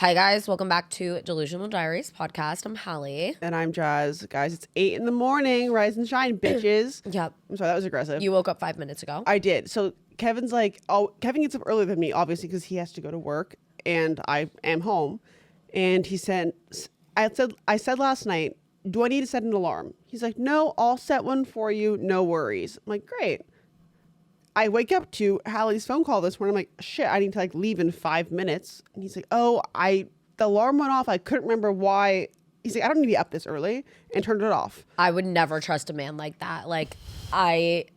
Hi guys, welcome back to Delusional Diaries podcast. I'm Hallie. And I'm Jazz. Guys, it's 8 in the morning. Rise and shine, bitches. Yep. I'm sorry, that was aggressive. You woke up 5 minutes ago. I did. So Kevin's like, Kevin gets up earlier than me, obviously, because he has to go to work and I am home. And he said, I said last night, do I need to set an alarm? He's like, no, I'll set one for you. No worries. I'm like, great. I wake up to Hallie's phone call this morning. I'm like, shit, I need to leave in 5 minutes. And he's like, the alarm went off. I couldn't remember why. He's like, I don't need to be up this early, and turned it off. I would never trust a man like that.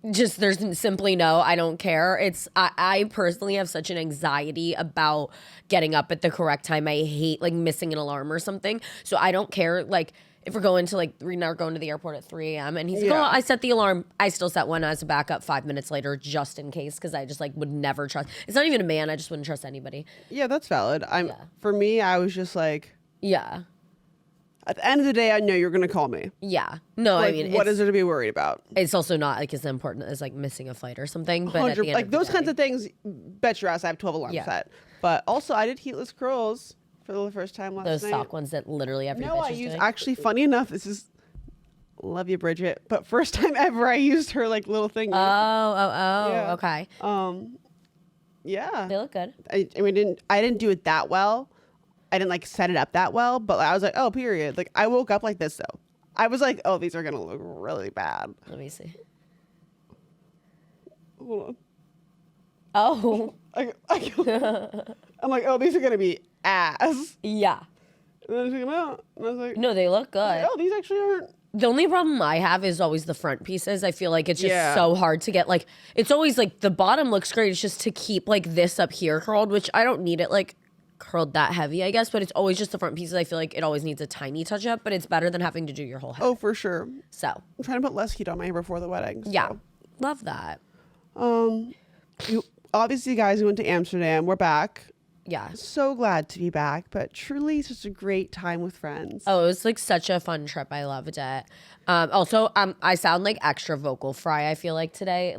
There's simply no, I don't care. I personally have such an anxiety about getting up at the correct time. I hate missing an alarm or something. So I don't care. If we're going to Reed and I are going to the airport at 3 a.m. and he's like, I set the alarm. I still set one as a backup 5 minutes later just in case, because I just would never trust. It's not even a man. I just wouldn't trust anybody. Yeah, that's valid. For me, I was just like, yeah. At the end of the day, I know you're going to call me. Yeah. No, I mean, what is there to be worried about? It's also not as important as missing a flight or something. But at the end of those the kinds of things, bet your ass I have 12 alarms set. But also, I did heatless curls for the first time last night. Those sock ones that literally every bitch is doing. Actually, funny enough, this is, love you, Bridget, but first time ever I used her little thing. Yeah. Okay. Yeah. They look good. I didn't do it that well. I didn't set it up that well, but I was like, oh, period. I woke up like this though. I was like, oh, these are gonna look really bad. Let me see. Hold on. Oh. I'm like, oh, these are gonna be ass. Yeah. And then I took them out, and I was like, no, they look good. Oh, these actually aren't. The only problem I have is always the front pieces. I feel like it's just so hard to get. It's always the bottom looks great. It's just to keep this up here curled, which I don't need it curled that heavy, I guess. But it's always just the front pieces. I feel like it always needs a tiny touch up, but it's better than having to do your whole head. Oh, for sure. So I'm trying to put less heat on my hair before the wedding. So. Yeah, love that. Obviously, guys, we went to Amsterdam. We're back. Yeah. So glad to be back, but truly such a great time with friends. Oh, it was such a fun trip. I loved it. Also, I sound extra vocal fry, I feel today,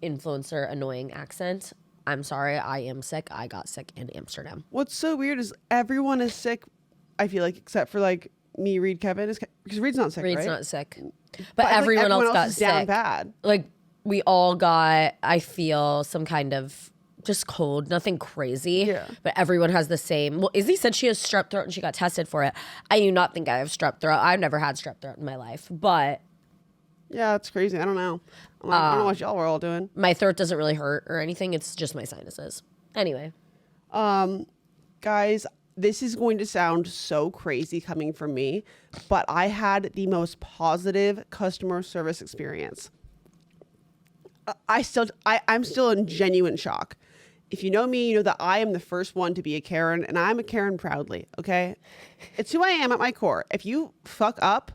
influencer annoying accent. I'm sorry, I am sick. I got sick in Amsterdam. What's so weird is everyone is sick, I feel except for me, Reed, Kevin, because Reed's not sick, Reed's right? not sick. But everyone else got is down sick. bad. We all got, I feel, some kind of just cold, nothing crazy. Yeah. But everyone has the same. Well, Izzy said she has strep throat and she got tested for it. I do not think I have strep throat. I've never had strep throat in my life, but yeah, it's crazy. I don't know. I don't know what y'all were all doing. My throat doesn't really hurt or anything. It's just my sinuses. Anyway. Guys, this is going to sound so crazy coming from me, but I had the most positive customer service experience. I'm still in genuine shock. If you know me, you know that I am the first one to be a Karen, and I'm a Karen proudly, okay? It's who I am at my core. If you fuck up,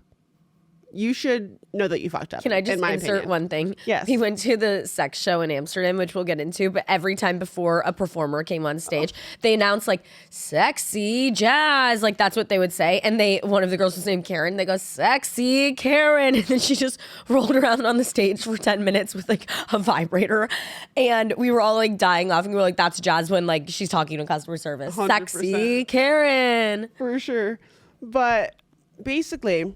you should know that you fucked up. Can I just insert one thing? Yes. We went to the sex show in Amsterdam, which we'll get into, but every time before a performer came on stage, they announced sexy Jazz. That's what they would say. And one of the girls was named Karen. They go, sexy Karen. And then she just rolled around on the stage for 10 minutes with a vibrator. And we were all dying laughing. We were that's Jazz when she's talking to customer service. 100%. Sexy Karen. For sure. But basically,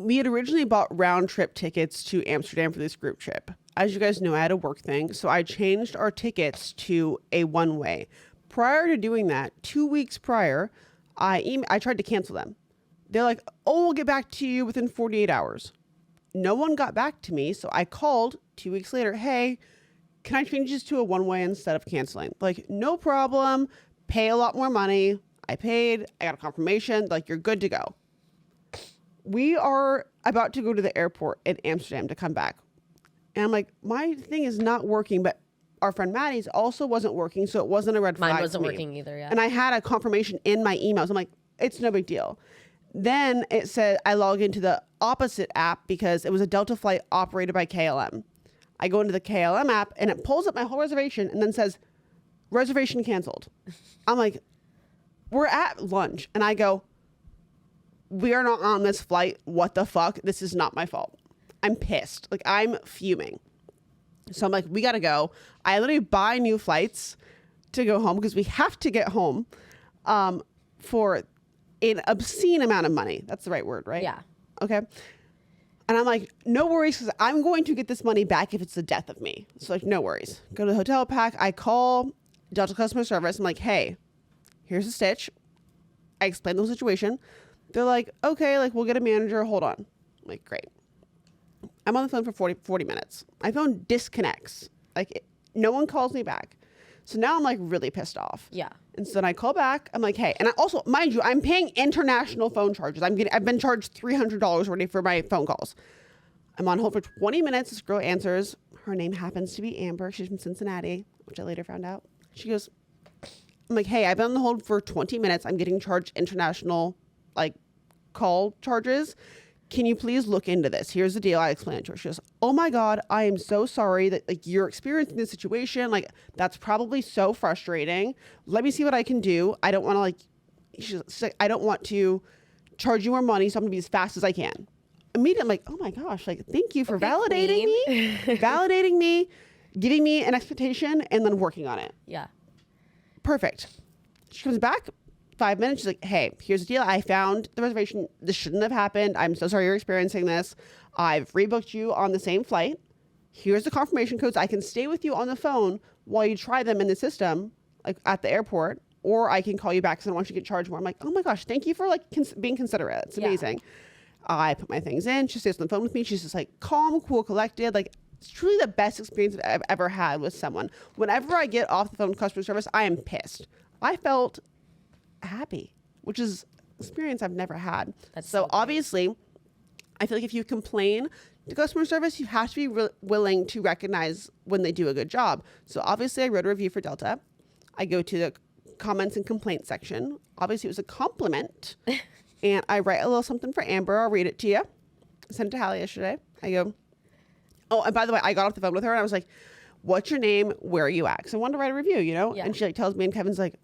we had originally bought round trip tickets to Amsterdam for this group trip. As you guys know, I had a work thing, so I changed our tickets to a one-way. Prior to doing that, 2 weeks prior, I tried to cancel them. They're like, oh, we'll get back to you within 48 hours. No one got back to me, so I called 2 weeks later, hey, can I change this to a one-way instead of canceling? No problem, pay a lot more money. I paid, I got a confirmation, you're good to go. We are about to go to the airport in Amsterdam to come back. And I'm like, my thing is not working, but our friend Maddie's also wasn't working, so it wasn't a red flag. Mine wasn't for me. working either, yeah. And I had a confirmation in my emails. I'm like, it's no big deal. Then it said I log into the opposite app because it was a Delta flight operated by KLM. I go into the KLM app and it pulls up my whole reservation and then says, reservation canceled. I'm like, we're at lunch. And I go, we are not on this flight. What the fuck? This is not my fault. I'm pissed. I'm fuming. So I'm like, we got to go. I literally buy new flights to go home because we have to get home. for an obscene amount of money. That's the right word, right? Yeah. Okay. And I'm like, no worries, because I'm going to get this money back if it's the death of me. So like, no worries. Go to the hotel pack. I call Delta customer service. I'm like, hey, here's a stitch. I explain the whole situation. They're like, okay, like we'll get a manager. Hold on. I'm like, great. I'm on the phone for 40 minutes. My phone disconnects. Like no one calls me back. So now I'm like really pissed off. Yeah. And so then I call back. I'm like, hey, and I also, mind you, I'm paying international phone charges. I've been charged $300 already for my phone calls. I'm on hold for 20 minutes. This girl answers. Her name happens to be Amber. She's from Cincinnati, which I later found out. She goes, I'm like, hey, I've been on the hold for 20 minutes. I'm getting charged international like call charges. Can you please look into this? Here's the deal. I explained it to her. She goes, oh my God, I am so sorry that like you're experiencing this situation. Like that's probably so frustrating. Let me see what I can do. I don't want to like, she's like, I don't want to charge you more money. So I'm gonna be as fast as I can. Immediately, I'm like, oh my gosh, like thank you for validating me, giving me an expectation and then working on it. Yeah. Perfect. She comes back 5 minutes. She's like, hey, here's the deal. I found the reservation. This shouldn't have happened. I'm so sorry you're experiencing this. I've rebooked you on the same flight. Here's the confirmation codes. I can stay with you on the phone while you try them in the system, like at the airport, or I can call you back because I don't want you to get charged more. I'm like, oh my gosh, thank you for like being considerate. It's amazing. I put my things in. She stays on the phone with me. She's just like calm, cool, collected. Like it's truly the best experience I've ever had with someone. Whenever I get off the phone with customer service, I am pissed. I felt happy, which is experience I've never had. That's so so obviously, I feel like if you complain to customer service, you have to be willing to recognize when they do a good job. So obviously, I wrote a review for Delta. I go to the comments and complaints section. Obviously, it was a compliment. And I write a little something for Amber. I'll read it to you. I sent it to Hallie yesterday. I go, oh, and by the way, I got off the phone with her and I was like, what's your name? Where are you at? Because I wanted to write a review, you know? Yeah. And she like tells me, and Kevin's like,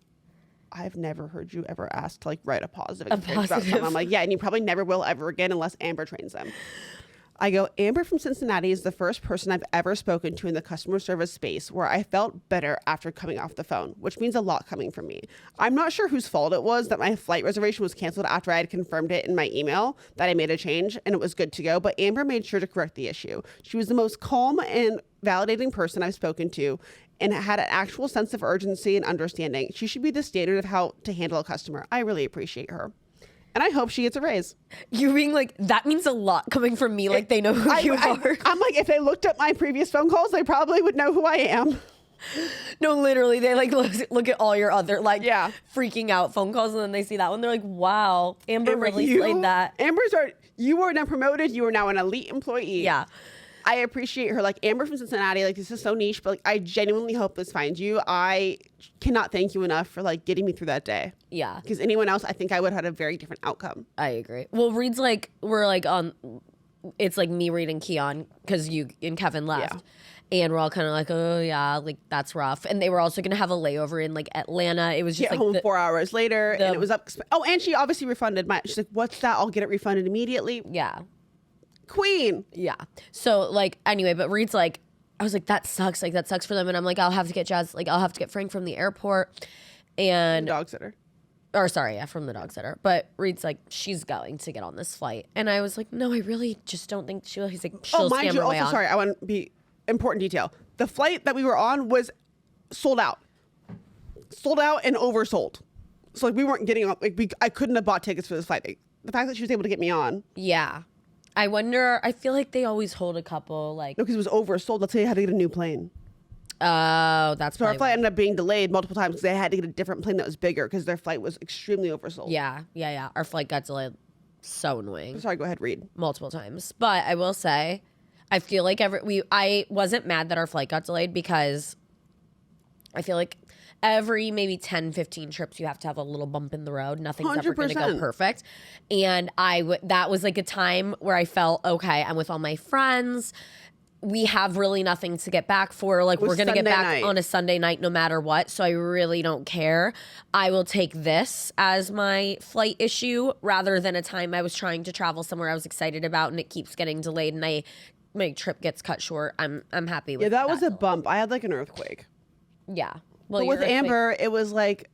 I've never heard you ever ask to like write a positive experience about something. I'm like, yeah, and you probably never will ever again unless Amber trains them. I go, Amber from Cincinnati is the first person I've ever spoken to in the customer service space where I felt better after coming off the phone, which means a lot coming from me. I'm not sure whose fault it was that my flight reservation was canceled after I had confirmed it in my email that I made a change and it was good to go, but Amber made sure to correct the issue. She was the most calm and validating person I've spoken to and had an actual sense of urgency and understanding. She should be the standard of how to handle a customer. I really appreciate her. And I hope she gets a raise. You being like, that means a lot coming from me. Like they know who you are. I'm like, if they looked up my previous phone calls, they probably would know who I am. No, literally, they like look at all your other like freaking out phone calls, and then they see that one. They're like, wow, Amber really slayed that. You are now promoted. You are now an elite employee. Yeah. I appreciate her. Like Amber from Cincinnati, like this is so niche, but like I genuinely hope this finds you. I cannot thank you enough for like getting me through that day. Yeah. Because anyone else, I think I would have had a very different outcome. I agree. Well, Reed's like, we're like on, it's like me, Reed, and Keon, because you and Kevin left. Yeah. And we're all kind of like, oh yeah, like that's rough. And they were also gonna have a layover in like Atlanta. It was just like home 4 hours later, and it was up. Oh, and she obviously refunded my. She's like, "What's that? I'll get it refunded immediately." Yeah. Queen. Yeah. So like anyway, but Reed's like, I was like, that sucks. Like that sucks for them. And I'm like, I'll have to get Jazz. Like I'll have to get Frank from the airport, and dog sitter. Or sorry, yeah, from the dog sitter. But Reed's like, she's going to get on this flight, and I was like, no, I really just don't think she'll. He's like, she'll mind scam you. her way Also, on. sorry, I want to be important detail. The flight that we were on was sold out and oversold. So like we weren't getting on. Like I couldn't have bought tickets for this flight. Like, the fact that she was able to get me on. Yeah. I wonder, I feel like they always hold a couple, like... No, because it was oversold. Let's say they had to get a new plane. Oh, that's So our flight ended up being delayed multiple times because they had to get a different plane that was bigger because their flight was extremely oversold. Yeah. Our flight got delayed. So annoying. Sorry, go ahead, Reed. Multiple times. But I will say, I feel like I wasn't mad that our flight got delayed because I feel like every maybe 10, 15 trips, you have to have a little bump in the road. Nothing's ever going to go perfect. And that was like a time where I felt, okay, I'm with all my friends. We have really nothing to get back for. Like we're going to get back on a Sunday night no matter what. So I really don't care. I will take this as my flight issue rather than a time I was trying to travel somewhere I was excited about and it keeps getting delayed and my trip gets cut short. I'm happy with that. Yeah, that was a bump. I had like an earthquake. Yeah. Well, but with Amber, it was like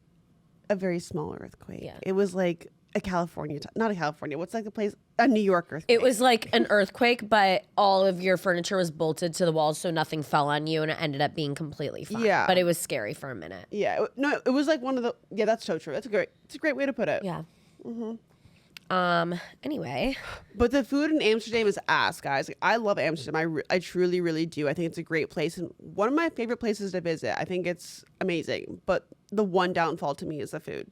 a very small earthquake. Yeah. It was like a California, not a California. What's like the place? A New York earthquake. It was like an earthquake, but all of your furniture was bolted to the walls, so nothing fell on you, and it ended up being completely fine. Yeah. But it was scary for a minute. Yeah. No, it was like one of the. Yeah, that's so true. It's a great way to put it. Yeah. Anyway. But the food in Amsterdam is ass, guys. Like, I love Amsterdam. I truly, really do. I think it's a great place and one of my favorite places to visit. I think it's amazing. But the one downfall to me is the food.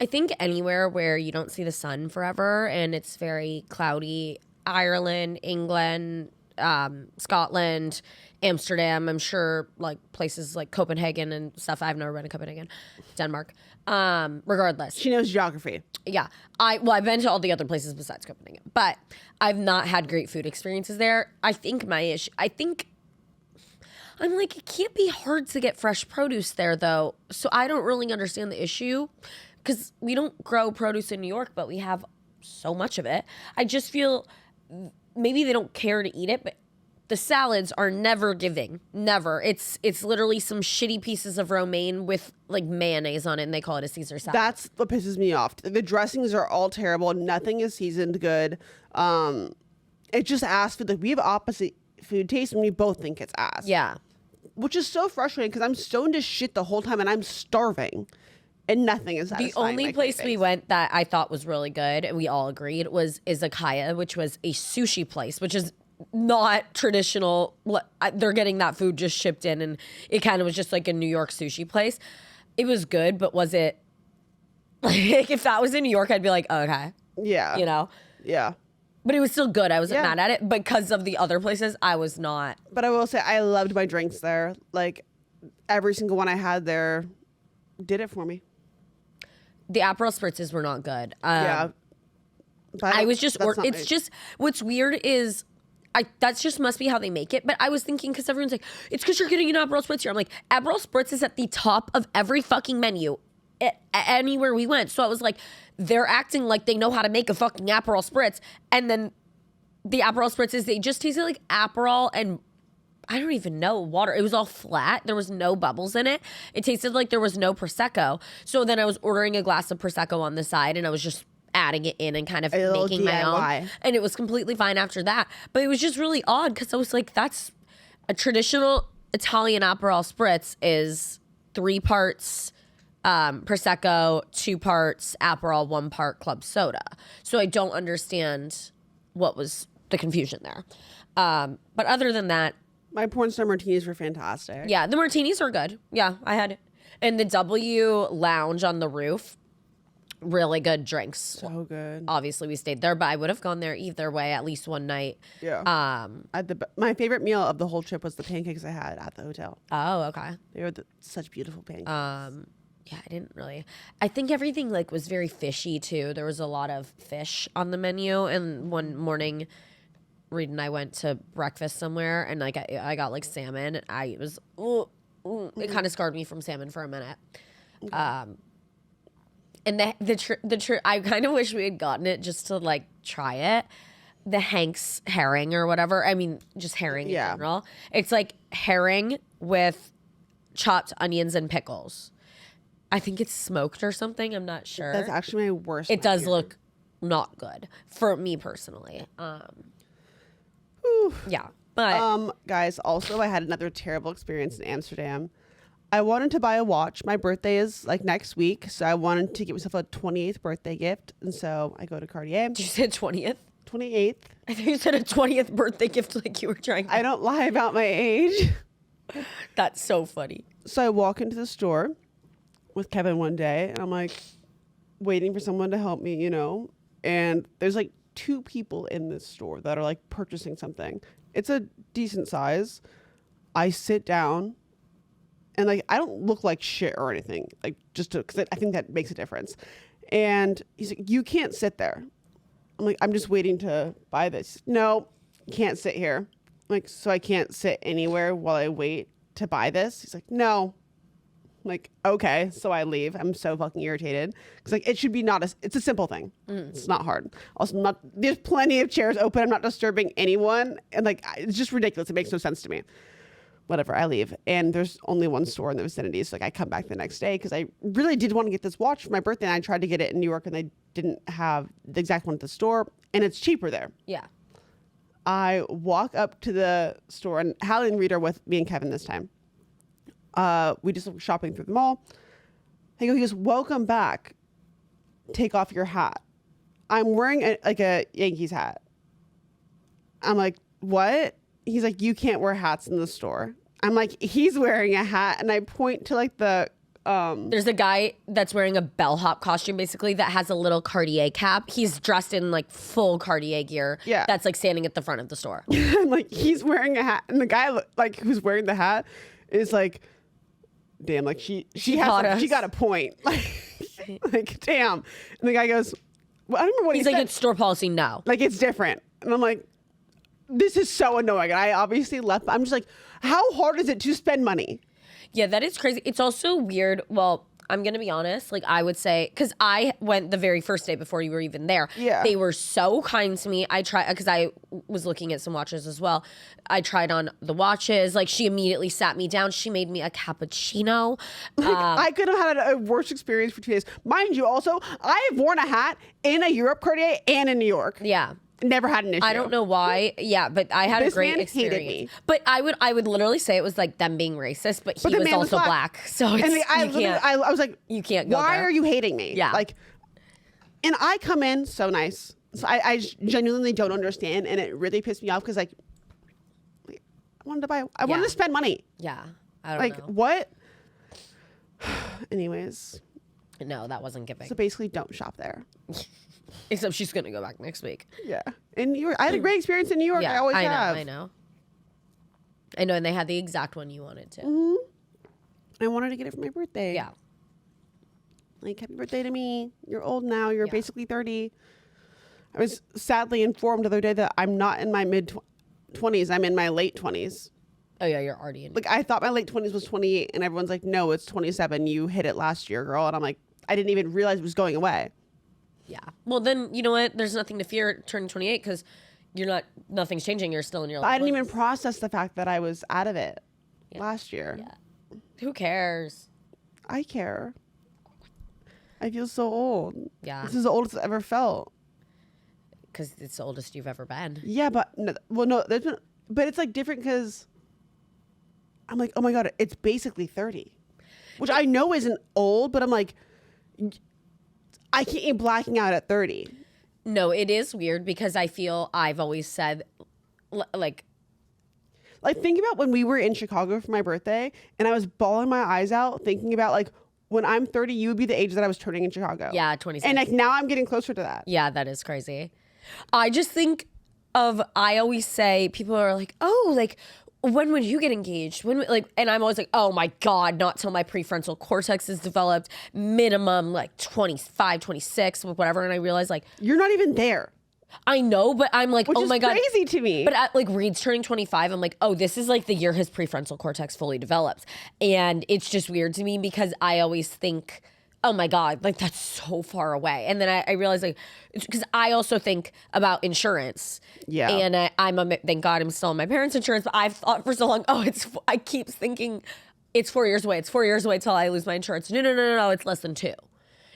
I think anywhere where you don't see the sun forever and it's very cloudy, Ireland, England, Scotland, Amsterdam, I'm sure like places like Copenhagen and stuff. I've never been to Copenhagen, Denmark. Regardless. She knows geography. Yeah. I've been to all the other places besides Copenhagen, but I've not had great food experiences there. I think I'm like, it can't be hard to get fresh produce there though. So I don't really understand the issue because we don't grow produce in New York, but we have so much of it. I just feel maybe they don't care to eat it, but the salads are never giving. Never. It's literally some shitty pieces of romaine with like mayonnaise on it, and they call it a Caesar salad. That's what pisses me off. The dressings are all terrible. Nothing is seasoned good. It just ass food. Like, we have opposite food taste, and we both think it's ass. Yeah. Which is so frustrating because I'm stoned as shit the whole time, and I'm starving, and nothing is satisfying. The only my place we cravings. went that I thought was really good, and we all agreed, was Izakaya, which was a sushi place, which is not traditional. They're getting that food just shipped in, and it kind of was just like a New York sushi place. It was good, but was it like if that was in New York, I'd be like, oh, okay, Yeah. you know. Yeah. But it was still good. I wasn't Yeah. mad at it because of the other places. I was not. But I will say I loved my drinks there. Like, every single one I had there did it for me. The Aperol spritzes were not good. Yeah. But I was just, that's not it's my- just, what's weird is, that's just must be how they make it. But I was thinking, because everyone's like, it's because you're getting an Aperol Spritz here. I'm like, Aperol Spritz is at the top of every fucking menu anywhere we went. So I was like, they're acting like they know how to make a fucking Aperol Spritz. And then the Aperol Spritzes, they just tasted like Aperol and I don't even know, water. It was all flat. There was no bubbles in it. It tasted like there was no Prosecco. So then I was ordering a glass of Prosecco on the side and I was just adding it in and kind of little making my DIY. own. And it was completely fine after that. But it was just really odd because I was like, that's a traditional Italian Aperol Spritz is 3 parts Prosecco, 2 parts Aperol, 1 part club soda. So I don't understand what was the confusion there. But other than that, My porn star martinis were fantastic. yeah, the martinis were good. Yeah, I had, and the W Lounge on the roof, really good drinks. So good. Obviously, we stayed there, but I would have gone there either way at least one night. Yeah. My favorite meal of the whole trip was the pancakes I had at the hotel. Oh, okay. They were such beautiful pancakes. Yeah, I didn't really. I think everything like was very fishy too. There was a lot of fish on the menu, and one morning, Reed and I went to breakfast somewhere, and like I got like salmon. I was it kind of scarred me from salmon for a minute. And I kind of wish we had gotten it just to like try it. The Hank's herring or whatever. I mean, just herring in general. It's like herring with chopped onions and pickles. I think it's smoked or something. I'm not sure. That's actually my worst. It does nightmare. look not good for me personally. Yeah, but Guys, also I had another terrible experience in Amsterdam. I wanted to buy a watch. My birthday is like next week, so I wanted to get myself a 28th birthday gift, and so I go to Cartier. you said 20th. 28th. I think you said a 20th birthday gift like you were trying. I don't lie about my age. That's so funny. So I walk into the store with Kevin one day, and I'm like waiting for someone to help me, and there's like 2 people in this store that are like purchasing something. It's a decent size. I sit down, and like I don't look like shit or anything, like because I think that makes a difference. And he's like, "You can't sit there." I'm like, "I'm just waiting to buy this." "No, can't sit here." I'm like, "So I can't sit anywhere while I wait to buy this?" He's like, "No." I'm like, okay, so I leave. I'm so fucking irritated because like it should be it's a simple thing. It's not hard. Also, there's plenty of chairs open. I'm not disturbing anyone, and like it's just ridiculous. It makes no sense to me. whatever, I leave. And there's only one store in the vicinity. So like I come back the next day because I really did want to get this watch for my birthday. And I tried to get it in New York and they didn't have the exact one at the store. And it's cheaper there. Yeah. I walk up to the store, and Hallie and Reed are with me and Kevin this time. We just were shopping through the mall. He goes, welcome back. Take off your hat. I'm wearing a Yankees hat. I'm like, what? He's like, you can't wear hats in the store. I'm like, he's wearing a hat. And I point to like the... There's a guy that's wearing a bellhop costume, basically, that has a little Cartier cap. He's dressed in like full Cartier gear. Yeah. That's like standing at the front of the store. I'm like, he's wearing a hat. And the guy like who's wearing the hat is like, damn, like she got a point. Like, damn. And the guy goes, well, I don't remember what He's he like, said. it's store policy now. Like, it's different. And I'm like, this is so annoying. And I obviously left. I'm just like, how hard is it to spend money? Yeah, that is crazy. It's also weird. Well, I'm going to be honest. Like, I would say, because I went the very first day before you were even there. Yeah. They were so kind to me. I tried, because I was looking at some watches as well. I tried on the watches. Like, she immediately sat me down. She made me a cappuccino. I could have had a worse experience for 2 days. Mind you, also, I have worn a hat in a Europe Cartier and in New York. Yeah. Never had an issue. I don't know why. Yeah, but I had This a great man experience. hated me. But I would literally say it was like them being racist, but he the was man was also black. So it's, I was like, you can't go why there. are you hating me? Yeah. Like, and I come in so nice. So I genuinely don't understand. And it really pissed me off because like, I wanted to spend money. Yeah. I don't Like know. what? Anyways. No, that wasn't giving. So basically don't shop there. Except she's going to go back next week. Yeah. In New York. I had a great experience in New York. I always have. I know. And they had the exact one you wanted to. Mm-hmm. I wanted to get it for my birthday. Yeah. Like, happy birthday to me. You're old now. You're Yeah. basically 30. I was sadly informed the other day that I'm not in my mid-20s. I'm in my late 20s. Oh, yeah, you're already in. Like, I thought my late 20s was 28, and everyone's like, no, it's 27. You hit it last year, girl. And I'm like, I didn't even realize it was going away. Yeah. Well, then, you know what? There's nothing to fear turning 28 because nothing's changing. You're still in your But late I didn't 20s. even process the fact that I was out of it last year. Yeah. Who cares? I care. I feel so old. Yeah. This is the oldest I've ever felt. Because it's the oldest you've ever been. Yeah, but but it's like different because I'm like, oh my God, it's basically 30, which I know isn't old, but I'm like, I can't be blacking out at 30. No, it is weird because I feel I've always said, like, think about when we were in Chicago for my birthday and I was bawling my eyes out thinking about like, when I'm 30, you would be the age that I was turning in Chicago. yeah, 26. And like now I'm getting closer to that. Yeah, that is crazy. I just think I always say, people are like, oh, like, when would you get engaged? And I'm always like, oh my God, not till my prefrontal cortex is developed, minimum like 25, 26, whatever. And I realize like, You're not even there. I know, but I'm like, Which oh is my God. crazy to me. But like Reed's turning 25, I'm like, oh, this is like the year his prefrontal cortex fully develops. And it's just weird to me because I always think, oh my God, like that's so far away. And then I realize like, because I also think about insurance. Yeah. And thank God I'm still on my parents' insurance, but I've thought for so long, I keep thinking it's 4 years away. It's 4 years away till I lose my insurance. No, it's less than 2.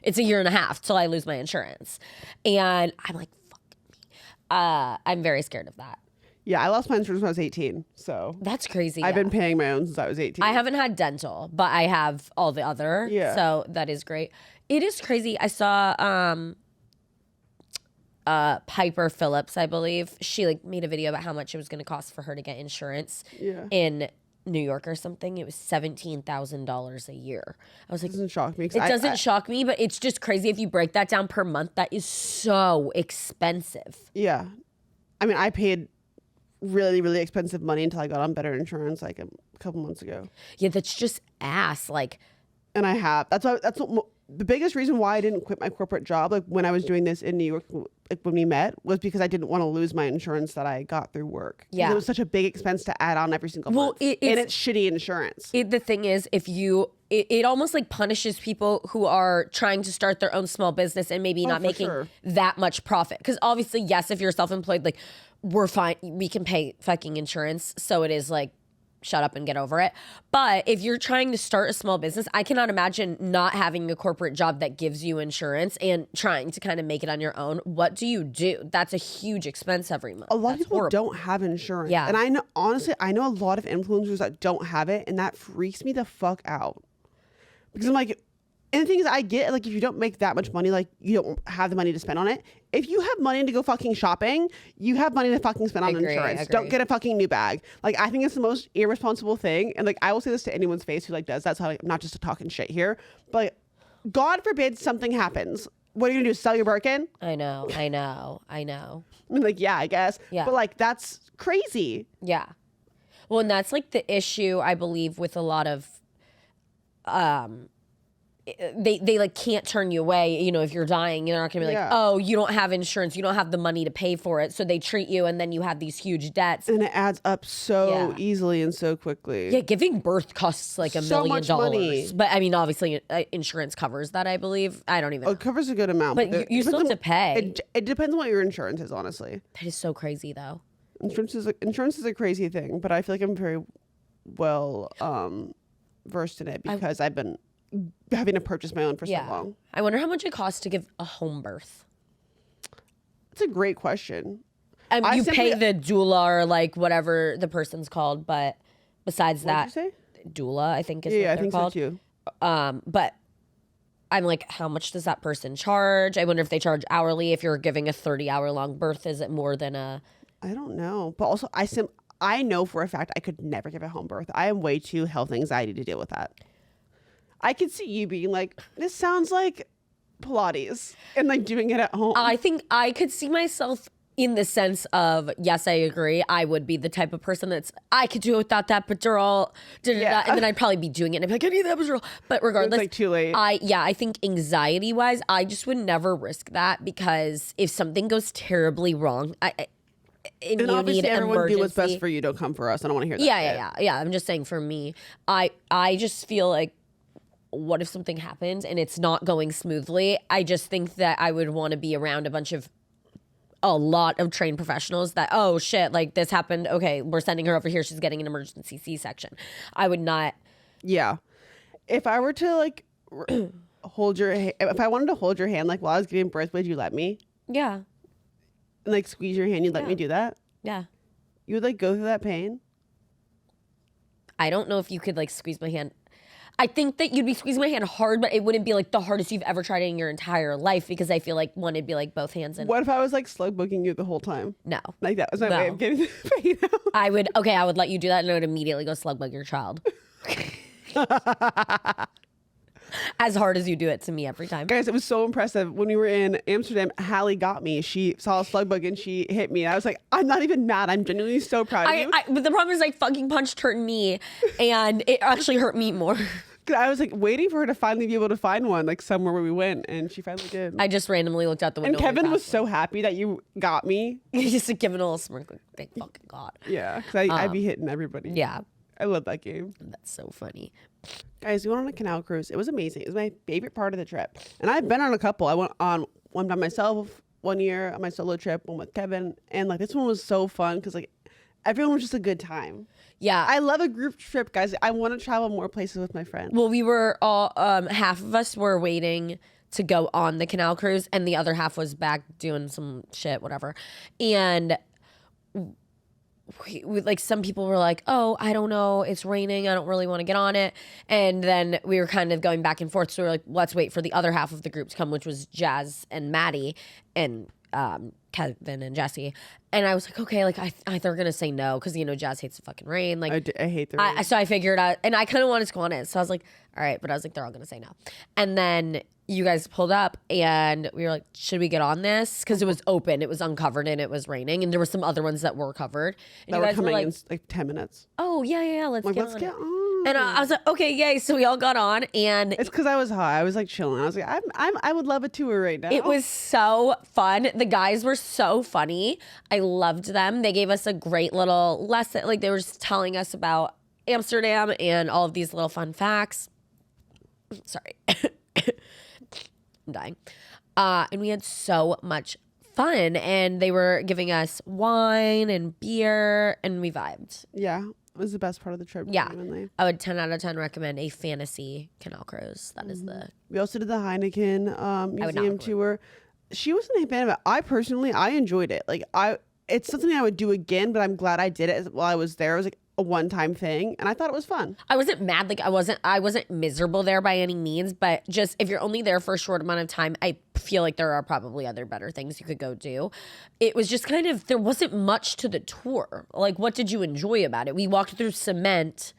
It's a year and a half till I lose my insurance. And I'm like, fuck me. I'm very scared of that. Yeah, I lost my insurance when I was 18. So That's crazy. I've yeah. been paying my own since I was 18. I haven't had dental, but I have all the other. Yeah. So that is great. It is crazy. I saw Piper Phillips, I believe. She like made a video about how much it was going to cost for her to get insurance in New York or something. It was $17,000 a year. I was like, It doesn't shock me. it doesn't shock me, but it's just crazy if you break that down per month. That is so expensive. Yeah. I mean, I paid really, really expensive money until I got on better insurance like a couple months ago. Yeah, that's just ass. Like, And I have. That's the biggest reason why I didn't quit my corporate job, like when I was doing this in New York, like when we met, was because I didn't want to lose my insurance that I got through work. 'Cause Yeah. it was such a big expense to add on every single month. it's- and it's shitty insurance. the thing is, if it almost like punishes people who are trying to start their own small business and maybe not for making sure. that much profit. Because obviously, yes, if you're self-employed, like we're fine, we can pay fucking insurance. So it is like shut up and get over it. But if you're trying to start a small business, I cannot imagine not having a corporate job that gives you insurance and trying to kind of make it on your own. What do you do? That's a huge expense every month. A lot That's of people horrible. don't have insurance. Yeah. And I know, honestly, I know a lot of influencers that don't have it, and that freaks me the fuck out. Because I'm like, and the thing is, I get, like, if you don't make that much money, like, you don't have the money to spend on it. If you have money to go fucking shopping, you have money to fucking spend on insurance. Don't get a fucking new bag. Like, I think it's the most irresponsible thing. And, like, I will say this to anyone's face who, like, does that. So, like, I'm not just talking shit here. But, like, God forbid something happens. What are you going to do? Sell your Birkin? I know. I mean, like, yeah, I guess. Yeah. But, like, that's crazy. Yeah. Well, and that's like the issue, I believe, with a lot of they like can't turn you away. You know, if you're dying, you're not gonna be like, oh, you don't have insurance, you don't have the money to pay for it, so they treat you, and then you have these huge debts, and it adds up so easily and so quickly. Yeah, giving birth costs like $1 million. Money. But I mean, obviously, insurance covers that. I believe. I don't even. It covers a good amount, but you still have to pay. It depends on what your insurance is, honestly. That is so crazy, though. Insurance is a crazy thing, but I feel like I'm very well versed in it because I've been having to purchase my own for so long. I wonder how much it costs to give a home birth. It's a great question. You pay the doula or like whatever the person's called, but besides that, what'd you say? Doula, I think is what they're called. So too. But I'm like, how much does that person charge? I wonder if they charge hourly. If you're giving a 30-hour long birth, is it more than a? I don't know, but also I know for a fact I could never give a home birth. I am way too health anxiety to deal with that. I could see you being like, this sounds like Pilates and like doing it at home. I think I could see myself in the sense of, yes, I agree. I would be the type of person I could do it without that epidural, and then I'd probably be doing it and I'd be like, I need that epidural. But regardless, it's like too late. I think anxiety wise, I just would never risk that because if something goes terribly wrong, and obviously everyone do what's best for you. Don't come for us. I don't want to hear that. Yeah. I'm just saying for me, I just feel like, what if something happens and it's not going smoothly? I just think that I would want to be around a lot of trained professionals that, oh shit, like this happened. Okay, we're sending her over here. She's getting an emergency C-section. I would not. Yeah. If I were to like if I wanted to hold your hand, like while I was giving birth, would you let me? Yeah. And like squeeze your hand, you'd let me do that? Yeah. You would like go through that pain? I don't know if you could like squeeze my hand. I think that you'd be squeezing my hand hard, but it wouldn't be like the hardest you've ever tried in your entire life because I feel like one, it'd be like both hands. And what if I was like slug booking you the whole time? No. Like that was my way of getting the pain out. I would let you do that and I would immediately go slug bug your child. As hard as you do it to me every time. Guys, it was so impressive. When we were in Amsterdam, Hallie got me. She saw a slug bug and she hit me. And I was like, I'm not even mad. I'm genuinely so proud of you. But the problem is I fucking punched her knee and it actually hurt me more. I was like waiting for her to finally be able to find one, like somewhere where we went, and she finally did. I just randomly looked out the window. And Kevin was so happy that you got me. He just like giving a little smirk, like, thank fucking God. Yeah, because I'd be hitting everybody. Yeah. I love that game. That's so funny. Guys, we went on a canal cruise. It was amazing. It was my favorite part of the trip. And I've been on a couple. I went on one by myself one year on my solo trip, one with Kevin. And like this one was so fun because like everyone was just a good time. Yeah. I love a group trip, guys. I want to travel more places with my friends. Well, we were all, half of us were waiting to go on the canal cruise and the other half was back doing some shit, whatever. And like some people were like, oh, I don't know, it's raining, I don't really want to get on it. And then we were kind of going back and forth, so we were like, let's wait for the other half of the group to come, which was Jazz and Maddie and Kevin and Jesse. And I was like, okay, like they're gonna say no because you know Jazz hates the fucking rain. Like I hate the rain. So I figured out, and I kind of wanted to go on it, so I was like, all right, but I was like, they're all gonna say no. And then you guys pulled up and we were like, should we get on this? Because it was open, it was uncovered, and it was raining, and there were some other ones that were covered. And that you were guys coming were like, in like 10 minutes. Oh, yeah, let's get on. And I on. was like, okay, yay. So we all got on, and It's because I was high. I was like chilling. I was like, I would love a tour right now. it was so fun. The guys were so funny. I loved them. They gave us a great little lesson. Like they were just telling us about Amsterdam and all of these little fun facts. Sorry. I'm dying. And we had so much fun, and they were giving us wine and beer, and we vibed. Yeah. It was the best part of the trip. Yeah. Genuinely. I would 10 out of 10 recommend a fantasy canal cruise. That is the... We also did the Heineken museum recommend. tour. She wasn't a fan of it. I enjoyed it. Like it's something I would do again, but I'm glad I did it while I was there. It was like a one-time thing, and I thought it was fun. I wasn't mad. Like I wasn't miserable there by any means, but just if you're only there for a short amount of time, I feel like there are probably other better things you could go do. It was just kind of, there wasn't much to the tour. Like, what did you enjoy about it? We walked through cement.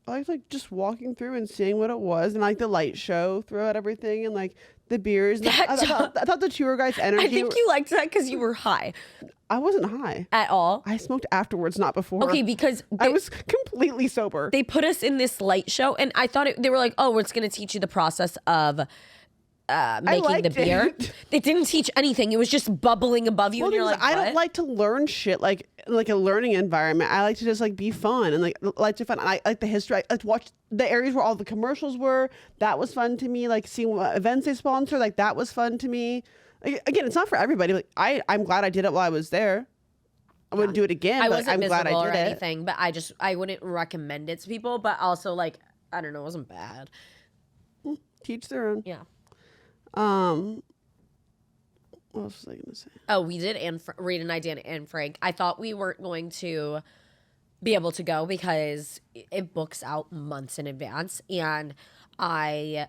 I liked like just walking through and seeing what it was, and like the light show throughout everything, and like the beers. And I thought the tour guys' energy. I think you liked that because you were high. I wasn't high At all. I smoked afterwards, not before. Okay, because I was completely sober. they put us in this light show, and I thought they were like, oh, it's going to teach you the process of making the beer. It didn't teach anything. It was just bubbling above you, and you're like, I what? don't like to learn shit like a learning environment. I like to just like be fun and like to fun. I like the history. I like to watch the areas where all the commercials were. That was fun to me. Like seeing what events they sponsor. Like that was fun to me. Like, again, it's not for everybody. Like I'm glad I did it while I was there. I wouldn't do it again. I but wasn't I'm glad miserable I or did it. anything, but I wouldn't recommend it to people. But also, like, I don't know, it wasn't bad. Teach their own. Yeah. What else was I gonna say? Oh, we did Reed and I did Anne Frank. I thought we weren't going to be able to go because it books out months in advance, and I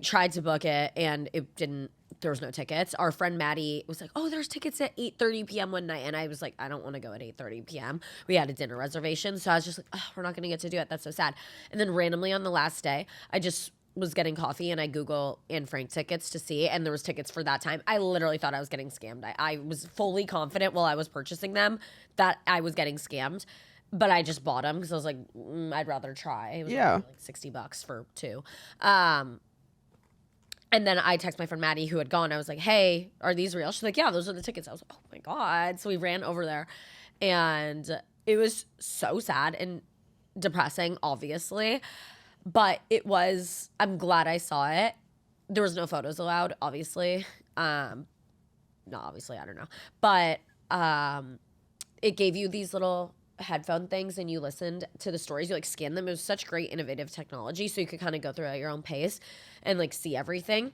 tried to book it and it didn't. There was no tickets. Our friend Maddie was like, "Oh, there's tickets at 8:30 p.m. one night," and I was like, "I don't want to go at 8:30 p.m." We had a dinner reservation, so I was just like, "Oh, we're not going to get to do it. That's so sad." And then randomly on the last day, I just was getting coffee and I Google Anne Frank tickets to see, and there was tickets for that time. I literally thought I was getting scammed. I was fully confident while I was purchasing them that I was getting scammed, but I just bought them because I was like, I'd rather try. It was only like $60 for two. And then I text my friend Maddie who had gone. I was like, hey, are these real? She's like, yeah, those are the tickets. I was like, oh my God. So we ran over there, and it was so sad and depressing, obviously. But it was, I'm glad I saw it. There was no photos allowed, obviously. No, obviously, I don't know. But it gave you these little headphone things and you listened to the stories. You like scanned them. It was such great innovative technology. So you could kind of go through at your own pace and like see everything.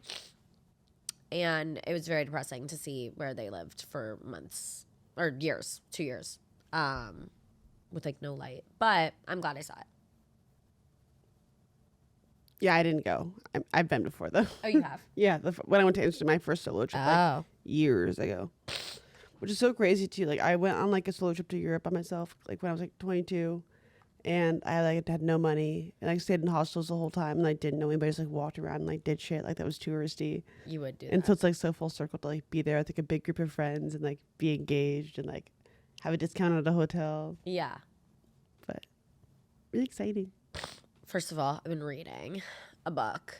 And it was very depressing to see where they lived for months or years, 2 years, with like no light. But I'm glad I saw it. Yeah, I didn't go. I've been before though. Oh, you have? Yeah, when I went to Amsterdam, my first solo trip, like, years ago, which is so crazy too. Like I went on like a solo trip to Europe by myself, like when I was like 22, and I like had no money, and I stayed in hostels the whole time, and I didn't know anybody. Just like walked around and like did shit like that was touristy. You would do and that. so it's like so full circle to like be there with like a big group of friends and like be engaged and like have a discount at a hotel. Yeah. But really exciting. First of all, I've been reading a book,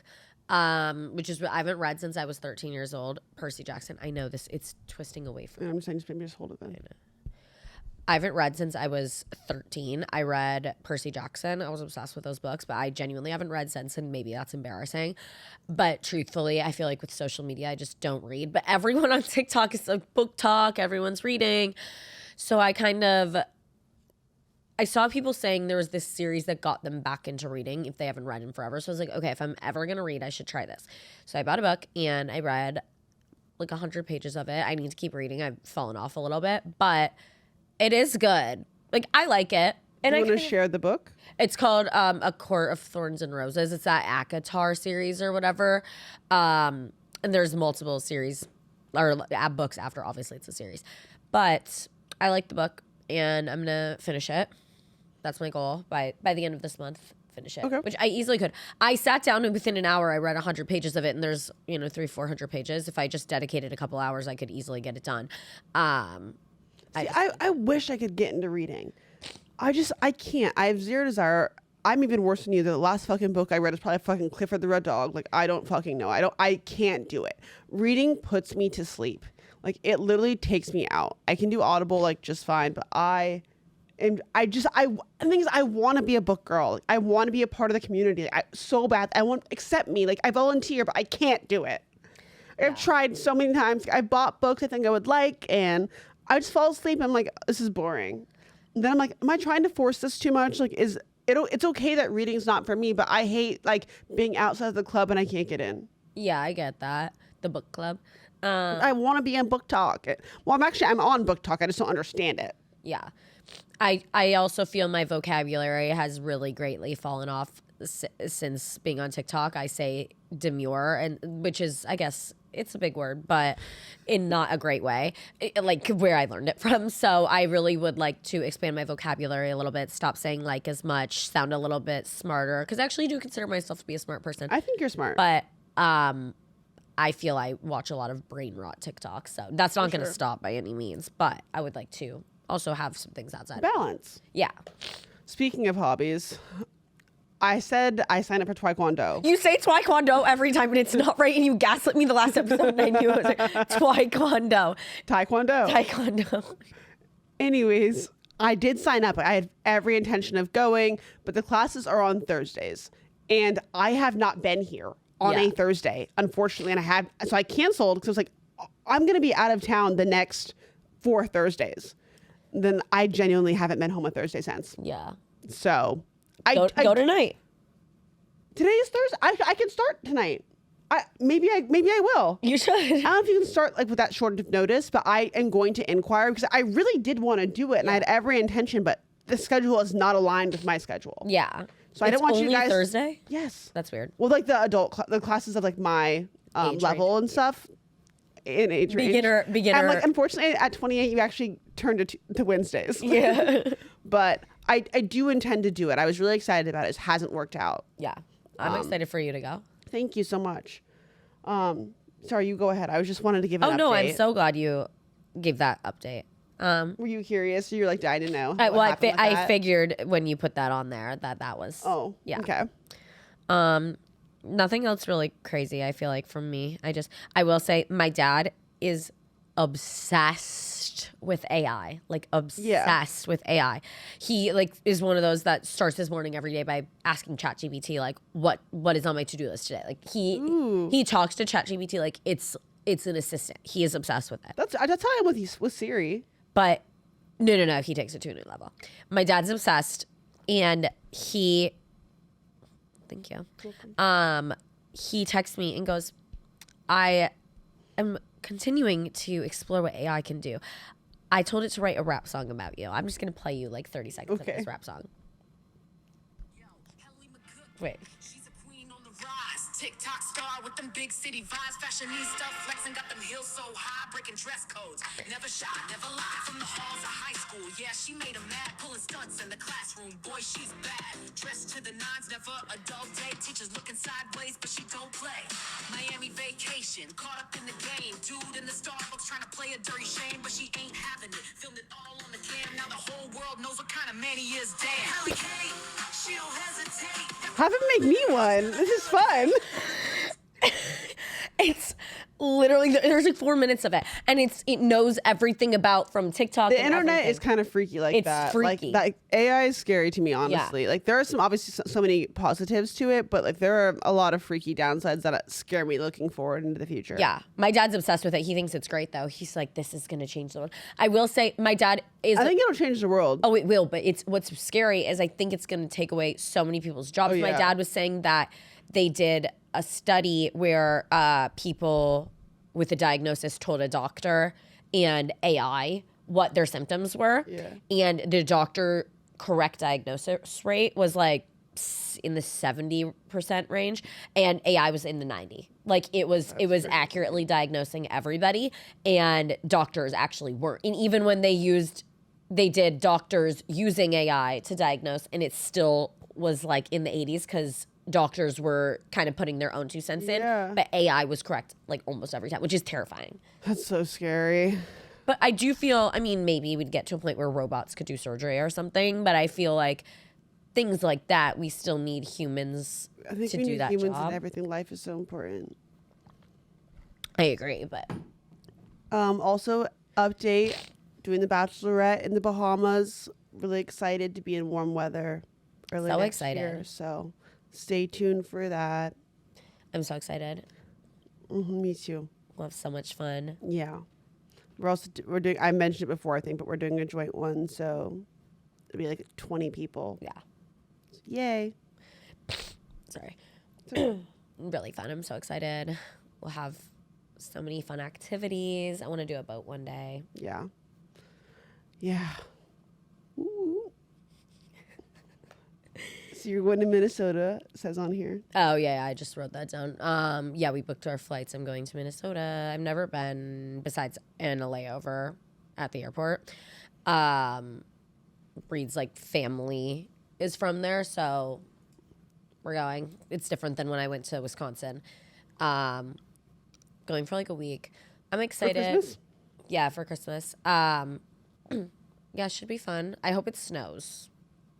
which is I haven't read since I was 13 years old. Percy Jackson. I know this. It's twisting away from. And I'm saying maybe just hold it then. I haven't read since I was 13. I read Percy Jackson. I was obsessed with those books, but I genuinely haven't read since, and maybe that's embarrassing. But truthfully, I feel like with social media, I just don't read. But everyone on TikTok is like book talk. Everyone's reading. So I saw people saying there was this series that got them back into reading if they haven't read in forever. So I was like, okay, if I'm ever going to read, I should try this. So I bought a book and I read like 100 pages of it. I need to keep reading. I've fallen off a little bit, but it is good. Like, I like it. And You want to share the book? It's called A Court of Thorns and Roses. It's that ACOTAR series or whatever. And there's multiple series or books after. Obviously, it's a series. But I like the book and I'm going to finish it. That's my goal by the end of this month. Finish it, Okay. which I easily could. I sat down and within an hour I read 100 pages of it, and there's 300-400 pages. If I just dedicated a couple hours, I could easily get it done. I wish I could get into reading. I can't. I have zero desire. I'm even worse than you. The last fucking book I read is probably fucking Clifford the Red Dog. Like I don't fucking know. I can't do it. Reading puts me to sleep. Like it literally takes me out. I can do Audible like just fine, but the thing is, I want to be a book girl. Like, I want to be a part of the community. So bad. I want accept me. Like I volunteer, but I can't do it. Yeah. I've tried so many times. I bought books I think I would like, and I just fall asleep. I'm like, this is boring. then I'm like, am I trying to force this too much? Like, it's okay that reading's not for me, but I hate like being outside of the club and I can't get in. Yeah, I get that. The book club. I want to be in book talk. Well, I'm on book talk. I just don't understand it. Yeah. I also feel my vocabulary has really greatly fallen off since being on TikTok. I say demure, and which is, I guess, it's a big word, but in not a great way, like where I learned it from. So I really would like to expand my vocabulary a little bit, stop saying like as much, sound a little bit smarter, because I actually do consider myself to be a smart person. I think you're smart. But I feel I watch a lot of brain rot TikTok, so that's not going to stop by any means. But I would like to also have some things outside. Balance. Yeah. Speaking of hobbies, I said I signed up for Taekwondo. You say Taekwondo every time, and it's not right, and you gaslit me the last episode, and I knew it was like, Taekwondo. Taekwondo. Anyways, I did sign up. I had every intention of going, but the classes are on Thursdays, and I have not been here on a Thursday, unfortunately, and so I canceled because I was like, I'm going to be out of town the next 4 Thursdays. Then I genuinely haven't been home a Thursday since. Yeah. So Go tonight. Today is Thursday. I can start tonight. Maybe I will. You should. I don't know if you can start like with that short of notice, but I am going to inquire because I really did want to do it and I had every intention, but the schedule is not aligned with my schedule. Yeah. So I don't want you guys. Thursday? Yes. That's weird. Well, like the classes of like my level and stuff in age range. Beginner. And like unfortunately at 28 you actually turned to Wednesdays. Yeah. But I do intend to do it. I was really excited about it. It hasn't worked out. Yeah. I'm excited for you to go. Thank you so much. Sorry, you go ahead. I was just wanted to give an update. Oh no, I'm so glad you gave that update. Were you curious? You're like, I didn't know. I figured when you put that on there that was. Oh, yeah. Okay. Nothing else really crazy. I feel like from me. I will say my dad is obsessed with AI, like obsessed with AI. He like is one of those that starts his morning every day by asking ChatGPT like what is on my to-do list today. Like he talks to ChatGPT like it's an assistant. He is obsessed with it. That's how I am with Siri. But no, he takes it to a new level. My dad's obsessed, and thank you. He texts me and goes, I am continuing to explore what AI can do. I told it to write a rap song about you. I'm just going to play you like 30 seconds of this rap song. Wait. She's a queen on the rise. TikTok star with them big city vibes. Fashionista flexing, got them heels so high, breaking dress codes. Never shy, never lie. From the halls of high school, yeah, she made 'em mad, pulling stunts in the classroom. Boy, she's bad. Dressed to the nines, never a dull day. Teachers looking sideways, but she don't play. Miami vacation, caught up in the game. Dude in the Starbucks trying to play a dirty shame, but she ain't having it. Filmed it all on the cam. Now the whole world knows what kind of man he is. Damn. Hallie K, she don't hesitate. Have him make me one. This is fun. It's literally there's like 4 minutes of it, and it knows everything about from TikTok. The internet is kind of freaky like it's that. Freaky. Like AI is scary to me, honestly. Yeah. Like there are some obviously so many positives to it, but like there are a lot of freaky downsides that scare me looking forward into the future. Yeah, my dad's obsessed with it. He thinks it's great though. He's like, this is gonna change the world. I will say, my dad is. I think it'll change the world. Oh, it will, but what's scary is I think it's gonna take away so many people's jobs. Oh, yeah. My dad was saying that they did a study where people with a diagnosis told a doctor and AI what their symptoms were. Yeah. And the doctor correct diagnosis rate was like in the 70% range, and AI was in the 90. Like it was accurately diagnosing everybody, and doctors actually weren't. And even when they did doctors using AI to diagnose, and it still was like in the 80s because doctors were kind of putting their own 2 cents in, but AI was correct like almost every time, which is terrifying. That's so scary. But I do feel, I mean, maybe we'd get to a point where robots could do surgery or something, but I feel like things like that, we still need humans I think to we do need that humans job. in everything. Life is so important. I agree, but Also, update, doing the Bachelorette in the Bahamas. Really excited to be in warm weather early So next excited. year. So stay tuned for that. I'm so excited. Me too. We'll have so much fun. Yeah. We're doing, I mentioned it before, I think, but we're doing a joint one. So it'll be like 20 people. Yeah. Yay. Sorry. Really fun. I'm so excited. We'll have so many fun activities. I want to do a boat one day. Yeah. Yeah. Ooh. So you're going to Minnesota, it says on here. Oh, yeah, I just wrote that down. Yeah, we booked our flights. I'm going to Minnesota. I've never been besides in a layover at the airport. Breed's like family is from there, so we're going. It's different than when I went to Wisconsin. Going for like a week. I'm excited. For Christmas? Yeah, for Christmas. Yeah, it should be fun. I hope it snows,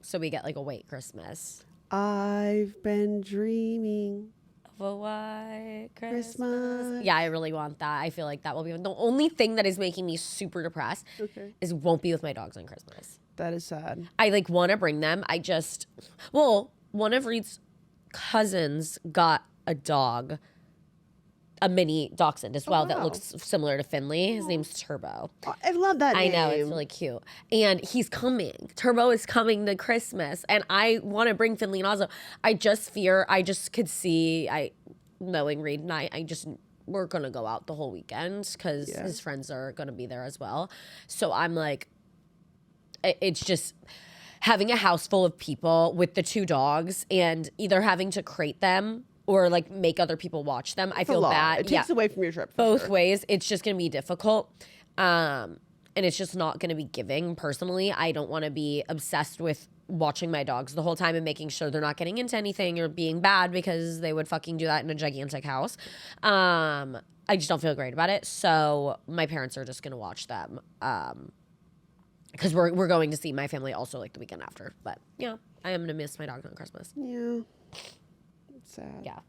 so we get like a white Christmas. I've been dreaming Of a white Christmas. Christmas. Yeah, I really want that. I feel like that will be the only thing that is making me super depressed. Okay. Is won't be with my dogs on Christmas. That is sad. I like want to bring them. One of Reed's cousins got a dog, a mini dachshund as well that wow. looks similar to Finley. His name's Turbo. Oh, I love that I name. know, it's really cute. And he's coming. Turbo is coming to Christmas. And I want to bring Finley and Ozzo. I just could see, knowing Reed and we're going to go out the whole weekend because his friends are going to be there as well. So I'm like, it's just having a house full of people with the two dogs and either having to crate them or like make other people watch them. I feel bad. It takes away from your trip. Both ways. It's just going to be difficult. And it's just not going to be giving. Personally, I don't want to be obsessed with watching my dogs the whole time and making sure they're not getting into anything or being bad because they would fucking do that in a gigantic house. I just don't feel great about it. So my parents are just going to watch them. Because we're going to see my family also like the weekend after. But yeah, I am going to miss my dogs on Christmas. Yeah. It's sad. Yeah.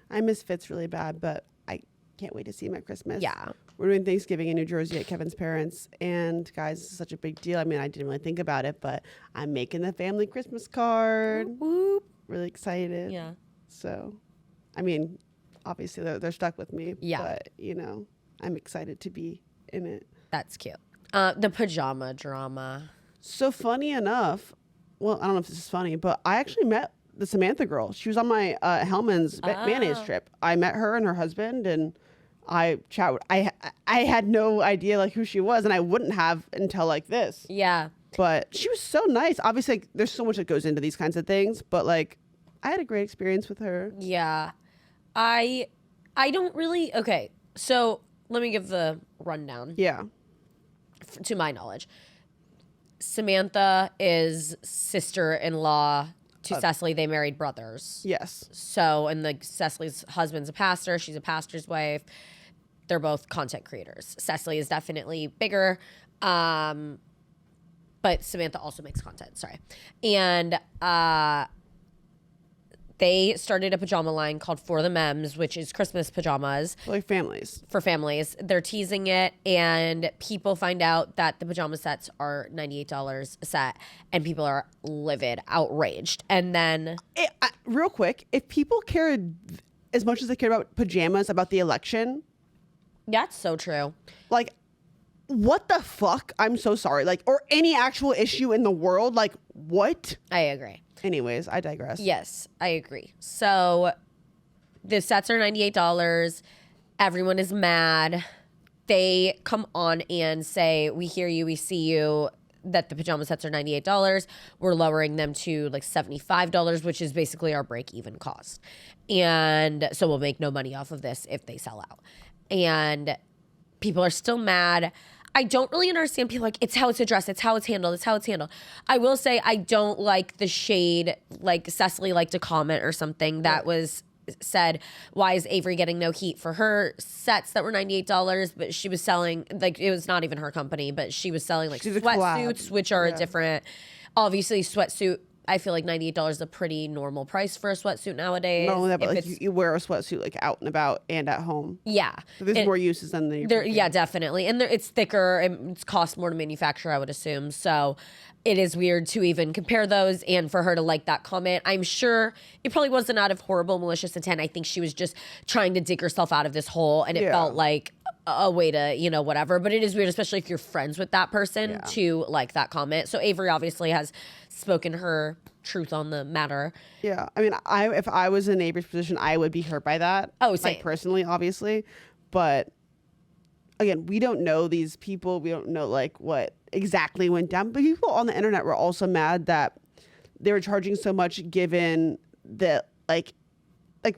I miss Fitz really bad, but I can't wait to see him at Christmas. Yeah. We're doing Thanksgiving in New Jersey at Kevin's parents. And guys, it's such a big deal. I mean, I didn't really think about it, but I'm making the family Christmas card. Whoop, whoop. Really excited. Yeah. So, I mean, obviously they're stuck with me. Yeah. But, I'm excited to be in it. That's cute. The pajama drama. So funny enough, well, I don't know if this is funny, but I actually met the Samantha girl. She was on my Hellman's mayonnaise trip. I met her and her husband, and I chatted. I had no idea like who she was, and I wouldn't have until like this. Yeah. But she was so nice. Obviously, like, there's so much that goes into these kinds of things, but like I had a great experience with her. Yeah. I don't really. Okay. So let me give the rundown. Yeah. To my knowledge, Samantha is sister-in-law to Cecily. They married brothers. Yes. So, and Cecily's husband's a pastor. She's a pastor's wife. They're both content creators. Cecily is definitely bigger, but Samantha also makes content. Sorry. And they started a pajama line called For the Mems, which is Christmas pajamas. Like families. For families. They're teasing it, and people find out that the pajama sets are $98 a set, and people are livid, outraged. And then... real quick, if people cared as much as they cared about pajamas, about the election... That's so true. Like, what the fuck? I'm so sorry. Like, or any actual issue in the world. Like, what? I agree. Anyways, I digress. Yes, I agree. So the sets are $98. Everyone is mad. They come on and say, we hear you, we see you, that the pajama sets are $98. We're lowering them to like $75, which is basically our break-even cost. And so we'll make no money off of this if they sell out. And people are still mad. I don't really understand people like, it's how it's addressed, it's how it's handled, it's how it's handled. I will say I don't like the shade, like Cecily liked a comment or something that was said, why is Avery getting no heat for her sets that were $98, but she was selling, like it was not even her company, but she was selling like She's a collab. sweatsuits, which are a different, obviously sweatsuit, I feel like $98 is a pretty normal price for a sweatsuit nowadays. Not only that, but If like you wear a sweatsuit like out and about and at home. Yeah. So there's And- more uses than the... yeah, definitely. And it's thicker and it's cost more to manufacture, I would assume. So it is weird to even compare those and for her to like that comment. I'm sure it probably wasn't out of horrible malicious intent. I think she was just trying to dig herself out of this hole and it felt like a way to, whatever. But it is weird, especially if you're friends with that person, Yeah. to like that comment. So Avery obviously has spoken her truth on the matter. Yeah. I mean, if I was in Avery's position, I would be hurt by that. Oh, same. Like personally, obviously. But again, we don't know these people. We don't know like what exactly went down. But people on the internet were also mad that they were charging so much given that like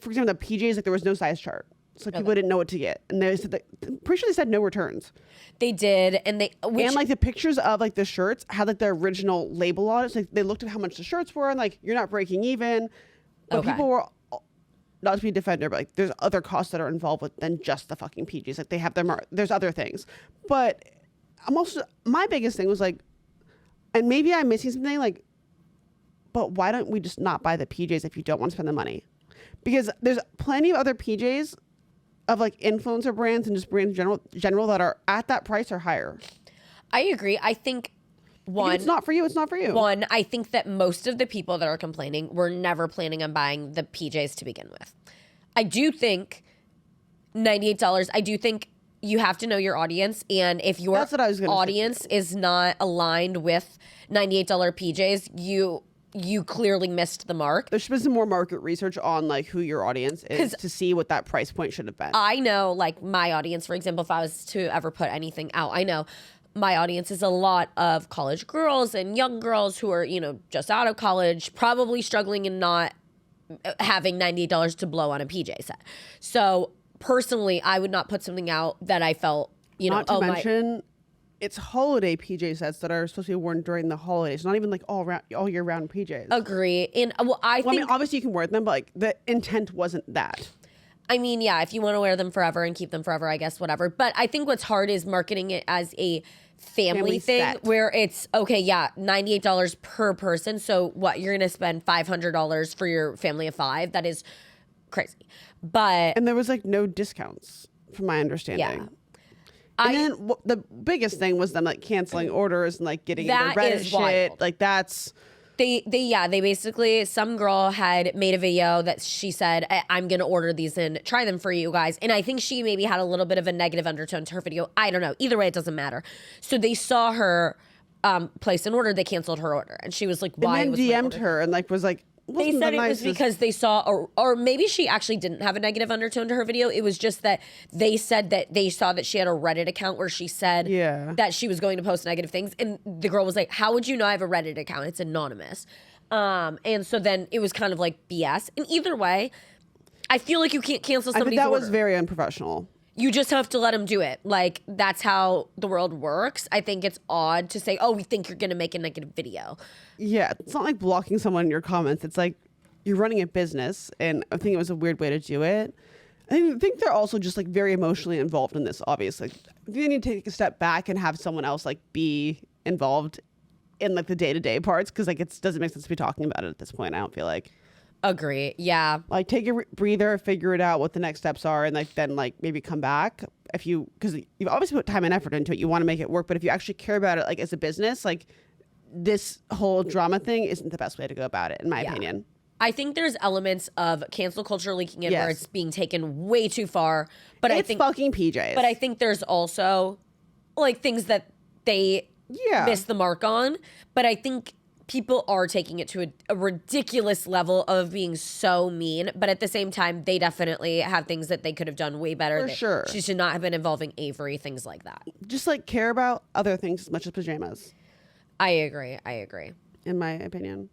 for example, the PJs, like there was no size chart. So people didn't know what to get. And they said I'm pretty sure they said no returns. They did, and And like the pictures of like the shirts had like the original label on it. So like, they looked at how much the shirts were and like you're not breaking even. But people were, not to be a defender, but like there's other costs that are involved with than just the fucking PGs. Like they have there's other things. But my biggest thing was like, and maybe I'm missing something like, but why don't we just not buy the PJs if you don't want to spend the money? Because there's plenty of other PJs of like influencer brands and just brands in general that are at that price or higher. I agree. I think if it's not for you, it's not for you. One, I think that most of the people that are complaining were never planning on buying the PJs to begin with. I do think $98. I do think you have to know your audience, and if your That's what I was gonna say. audience is not aligned with $98 PJs, you clearly missed the mark. There should be some more market research on like who your audience is to see what that price point should have been. I know, like my audience, for example, if I was to ever put anything out, I know my audience is a lot of college girls and young girls who are, just out of college, probably struggling and not having $98 to blow on a PJ set. So personally, I would not put something out that I felt, Not to mention, it's holiday PJ sets that are supposed to be worn during the holidays. Not even like all year round PJs. Agree. And I mean, think, obviously you can wear them, but like the intent wasn't that. I mean, yeah, if you want to wear them forever and keep them forever, I guess, whatever. But I think what's hard is marketing it as a family thing set. where it's, okay, yeah, $98 per person. So what, you're going to spend $500 for your family of 5? That is crazy. But And there was like no discounts from my understanding. yeah. And then the biggest thing was them like canceling orders and like getting That into Reddit is shit. wild. Like that's They basically, some girl had made a video that she said, I'm going to order these and try them for you guys. And I think she maybe had a little bit of a negative undertone to her video. I don't know. Either way, it doesn't matter. So they saw her place an order. They canceled her order. And she was like, why? and was then my DM'd order- her and like was like, They said it was because they saw, or maybe she actually didn't have a negative undertone to her video. It was just that they said that they saw that she had a Reddit account where she said that she was going to post negative things. And the girl was like, how would you know I have a Reddit account? It's anonymous. And so then it was kind of like BS. And either way, I feel like you can't cancel I think somebody's that order. was very unprofessional. You just have to let them do it. Like, that's how the world works. I think it's odd to say, oh, we think you're going to make a negative video. Yeah, it's not like blocking someone in your comments. It's like you're running a business, and I think it was a weird way to do it. I think they're also just like very emotionally involved in this. Obviously, they need to take a step back and have someone else like be involved in like the day-to-day parts, because like it doesn't make sense to be talking about it at this point. I don't feel like. Agree. Yeah. Like take a breather, figure it out what the next steps are, and like then like maybe come back if you, because you've obviously put time and effort into it. You want to make it work, but if you actually care about it like as a business, like this whole drama thing isn't the best way to go about it, in my opinion. I think there's elements of cancel culture leaking in where Yes. it's being taken way too far. But It's I think fucking PJs. But I think there's also like things that they miss the mark on. But I think people are taking it to a ridiculous level of being so mean. But at the same time, they definitely have things that they could have done way better. For sure. She should not have been involving Avery, things like that. just like care about other things as much as pajamas, I agree. in my opinion.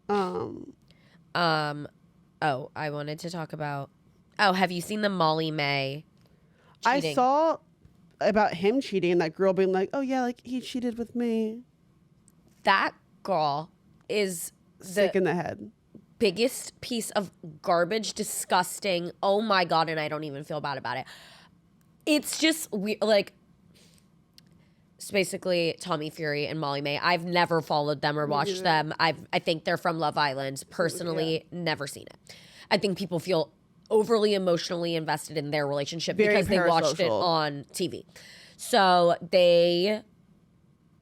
Oh, I wanted to talk about. Oh, have you seen the Molly May cheating? I saw about him cheating and that girl being like, "Oh yeah, like he cheated with me." That girl is Sick the in the head. biggest piece of garbage, disgusting. Oh my God, and I don't even feel bad about it. It's just like, it's basically Tommy Fury and Molly May. I've never followed them or watched them. I think they're from Love Island. Personally, never seen it. I think people feel overly emotionally invested in their relationship Very because they watched it parasocial. on TV. So they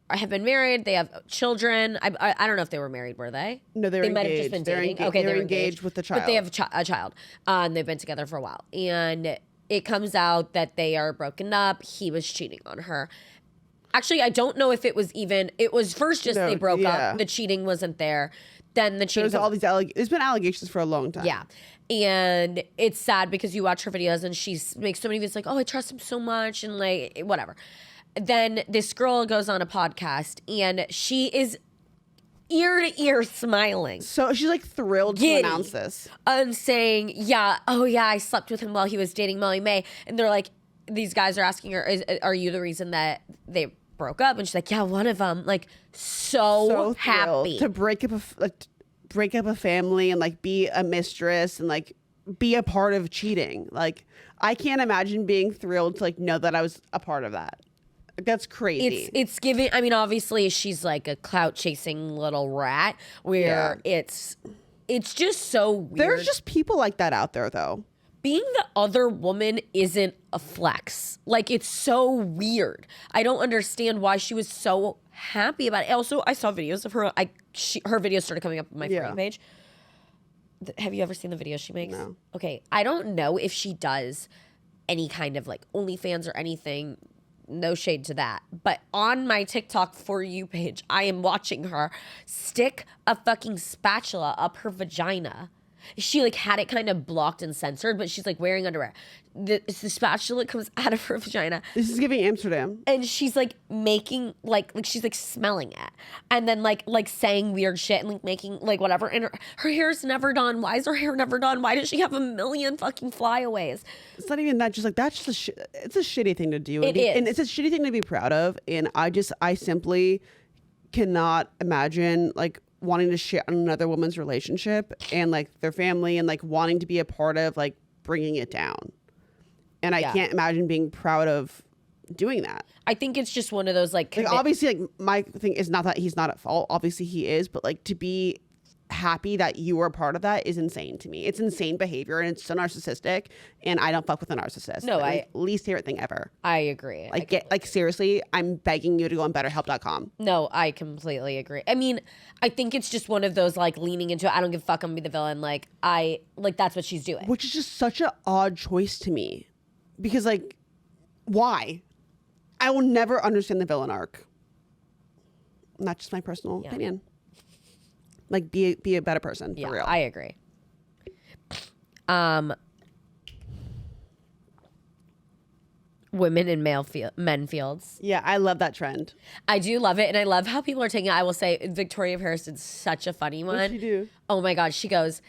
have been married. They have children. I don't know if they were married. Were they? No, they were might have just been engaged. They're dating. enga- Okay, they're they're engaged with the But they child. have a child. And they've been together for a while. And it comes out that they are broken up. He was cheating on her. Actually, I don't know if it was first just they broke up. The cheating wasn't there. Then the cheating. There's all these there's been allegations for a long time. Yeah. And it's sad because you watch her videos and she makes so many videos like, oh, I trust him so much and like whatever. Then this girl goes on a podcast and she is ear to ear smiling. So she's like thrilled to announce this. And saying, yeah, oh yeah, I slept with him while he was dating Molly May. And they're like, these guys are asking her, are you the reason that they broke up? And she's like, yeah, one of them. Like so happy to break up a family and like be a mistress and like be a part of cheating. Like I can't imagine being thrilled to like know that I was a part of that. That's crazy. It's giving. I mean, obviously, she's like a clout chasing little rat. Where it's just so weird. There's just people like that out there, though. Being the other woman isn't a flex. Like it's so weird. I don't understand why she was so happy about it. Also, I saw videos of her. Her videos started coming up on my frame page. Have you ever seen the videos she makes? No. Okay, I don't know if she does any kind of like OnlyFans or anything. No shade to that. But on my TikTok For You page, I am watching her stick a fucking spatula up her vagina. She like had it kind of blocked and censored, but she's like wearing underwear. The spatula comes out of her vagina. This is giving Amsterdam. And she's like making like she's like smelling it. And then like saying weird shit and like making like whatever. And her hair's never done. Why is her hair never done? Why does she have a million fucking flyaways? It's not even that, just like that's just it's a shitty thing to do. It is. And it's a shitty thing to be proud of. And I simply cannot imagine like wanting to shit on another woman's relationship and like their family and like wanting to be a part of like bringing it down. And I can't imagine being proud of doing that. I think it's just one of those like obviously like my thing is not that he's not at fault. Obviously he is, but like to be happy that you were a part of that is insane to me. It's insane behavior and it's so narcissistic, and I don't fuck with a narcissist. No, like, least favorite thing ever. I agree. Like seriously, I'm begging you to go on BetterHelp.com. No, I completely agree. I mean, I think it's just one of those like leaning into it. I don't give a fuck. I'm gonna be the villain. Like that's what she's doing. Which is just such an odd choice to me, because like, why? I will never understand the villain arc. Not just my personal opinion. Like be a better person for real. I agree. Women in men fields. Yeah, I love that trend. I do love it, and I love how people are taking it. I will say Victoria Paris did such a funny one. What did she do? Oh my god, she goes